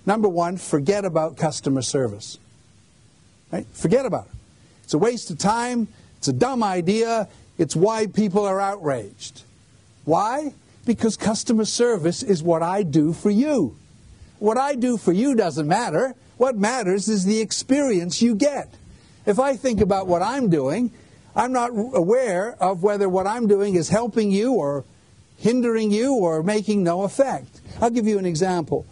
Number one, forget about customer service. Right? Forget about it. It's a waste of time. It's a dumb idea. It's why people are outraged. Why? Because customer service is what I do for you. What I do for you doesn't matter. What matters is the experience you get. If I think about what I'm doing, I'm not aware of whether what I'm doing is helping you or hindering you or making no effect. I'll give you an example.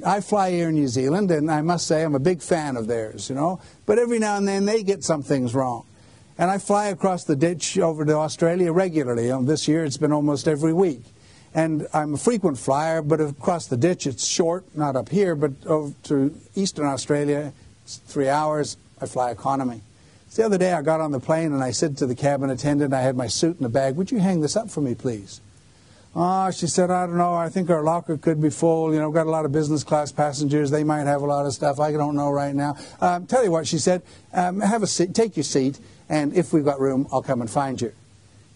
I fly Air New Zealand, and I must say I'm a big fan of theirs, you know. But every now and then they get some things wrong. And I fly across the ditch over to Australia regularly. This year it's been almost every week. And I'm a frequent flyer, but across the ditch it's short, not up here, but over to Eastern Australia, it's 3 hours. I fly economy. The other day I got on the plane and I said to the cabin attendant, I had my suit in the bag, would you hang this up for me, please? Oh, she said, I don't know, I think our locker could be full. You know, we've got a lot of business class passengers. They might have a lot of stuff. I don't know right now. Tell you what, she said, have a seat, take your seat, and if we've got room, I'll come and find you.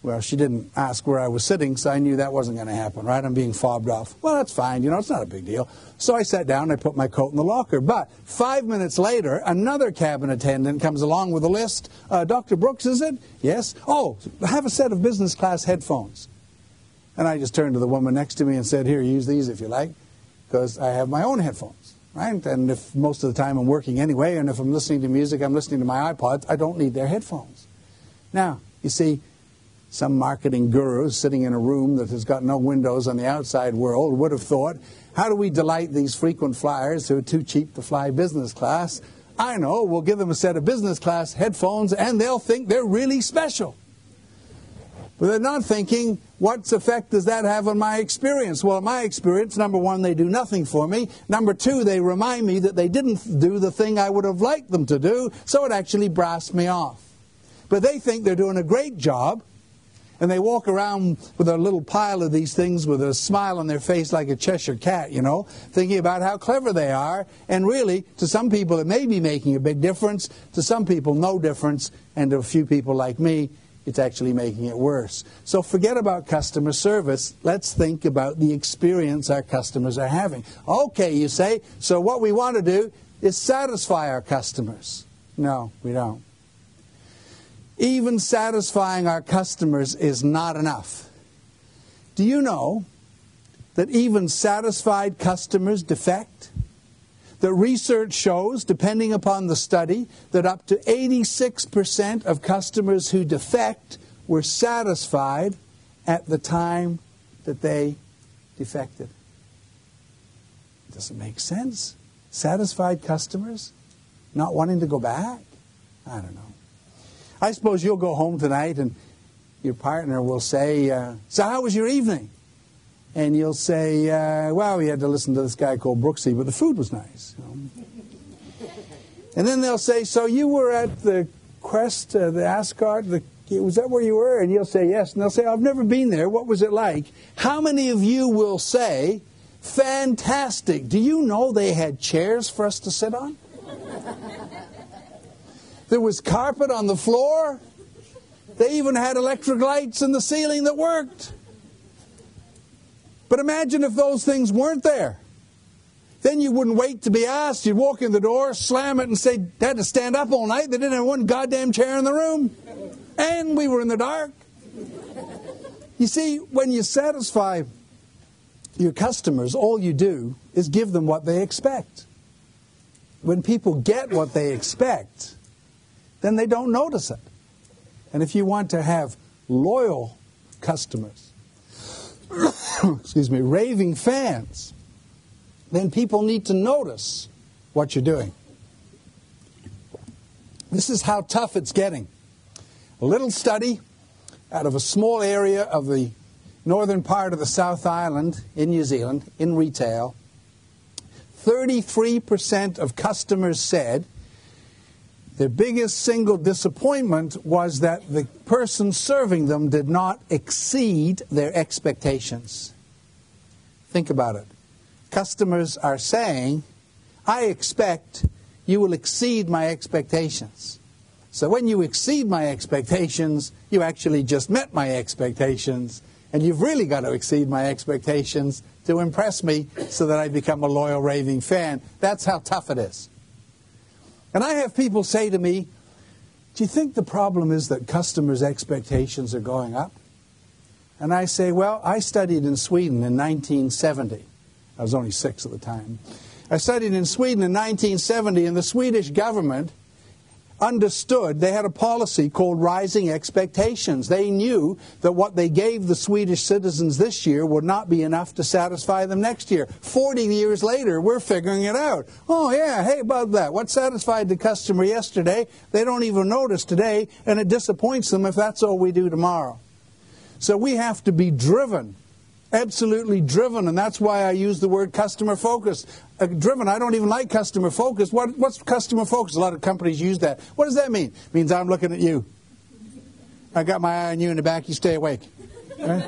Well, she didn't ask where I was sitting, so I knew that wasn't going to happen, right? I'm being fobbed off. Well, that's fine. You know, it's not a big deal. So I sat down and I put my coat in the locker. But 5 minutes later, another cabin attendant comes along with a list. Dr. Brooks, is it? Yes. Oh, have a set of business class headphones. And I just turned to the woman next to me and said, here, use these if you like, because I have my own headphones, right? And if most of the time I'm working anyway, and if I'm listening to music, I'm listening to my iPods, I don't need their headphones. Now, you see, some marketing guru sitting in a room that has got no windows on the outside world would have thought, how do we delight these frequent flyers who are too cheap to fly business class? I know, we'll give them a set of business class headphones and they'll think they're really special. But they're not thinking, what effect does that have on my experience? Well, in my experience, number one, they do nothing for me. Number two, they remind me that they didn't do the thing I would have liked them to do, so it actually brassed me off. But they think they're doing a great job, and they walk around with a little pile of these things with a smile on their face like a Cheshire cat, you know, thinking about how clever they are. And really, to some people, it may be making a big difference. To some people, no difference. And to a few people like me, it's actually making it worse. So forget about customer service. Let's think about the experience our customers are having. Okay, you say, so what we want to do is satisfy our customers. No, we don't. Even satisfying our customers is not enough. Do you know that even satisfied customers defect? The research shows, depending upon the study, that up to 86% of customers who defect were satisfied at the time that they defected. Doesn't make sense. Satisfied customers not wanting to go back? I don't know. I suppose you'll go home tonight and your partner will say, so how was your evening? And you'll say, well, we had to listen to this guy called Brooksy, but the food was nice. You know? And then they'll say, so you were at the Quest, the Ascot, was that where you were? And you'll say, yes. And they'll say, I've never been there. What was it like? How many of you will say, fantastic. Do you know they had chairs for us to sit on? There was carpet on the floor. They even had electric lights in the ceiling that worked. But imagine if those things weren't there. Then you wouldn't wait to be asked. You'd walk in the door, slam it, and say, they had to stand up all night. They didn't have one goddamn chair in the room. And we were in the dark. You see, when you satisfy your customers, all you do is give them what they expect. When people get what they expect, then they don't notice it. And if you want to have loyal customers, excuse me, raving fans, then people need to notice what you're doing. This is how tough it's getting. A little study out of a small area of the northern part of the South Island in New Zealand, in retail, 33% of customers said their biggest single disappointment was that the person serving them did not exceed their expectations. Think about it. Customers are saying, I expect you will exceed my expectations. So when you exceed my expectations, you actually just met my expectations, and you've really got to exceed my expectations to impress me so that I become a loyal, raving fan. That's how tough it is. And I have people say to me, do you think the problem is that customers' expectations are going up? And I say, well, I studied in Sweden in 1970. I was only 6 at the time. I studied in Sweden in 1970, and the Swedish government understood, they had a policy called rising expectations. They knew that what they gave the Swedish citizens this year would not be enough to satisfy them next year. 40 years later, we're figuring it out. Oh yeah, hey, about that. What satisfied the customer yesterday, they don't even notice today, and it disappoints them if that's all we do tomorrow. So we have to be driven, absolutely driven, and that's why I use the word customer focused. Driven, I don't even like customer focused. What's customer focused? A lot of companies use that. What does that mean? It means I'm looking at you. I got my eye on you in the back, you stay awake. Right?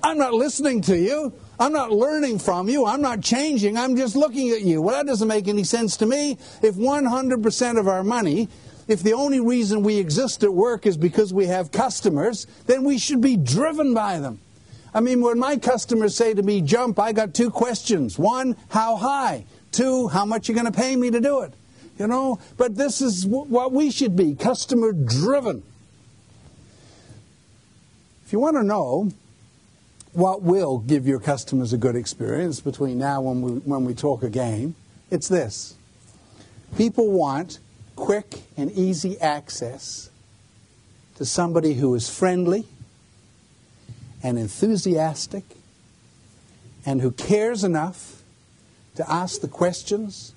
I'm not listening to you. I'm not learning from you. I'm not changing. I'm just looking at you. Well, that doesn't make any sense to me. If 100% of our money, if the only reason we exist at work is because we have customers, then we should be driven by them. I mean, when my customers say to me, jump, I got 2 questions. 1, how high? 2, how much you going to pay me to do it? You know, but this is what we should be, customer driven. If you want to know what will give your customers a good experience between now and when we talk again, it's this. People want quick and easy access to somebody who is friendly and enthusiastic and who cares enough to ask the questions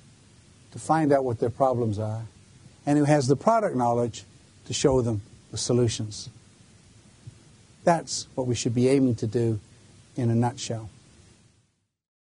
to find out what their problems are, and who has the product knowledge to show them the solutions. That's what we should be aiming to do in a nutshell.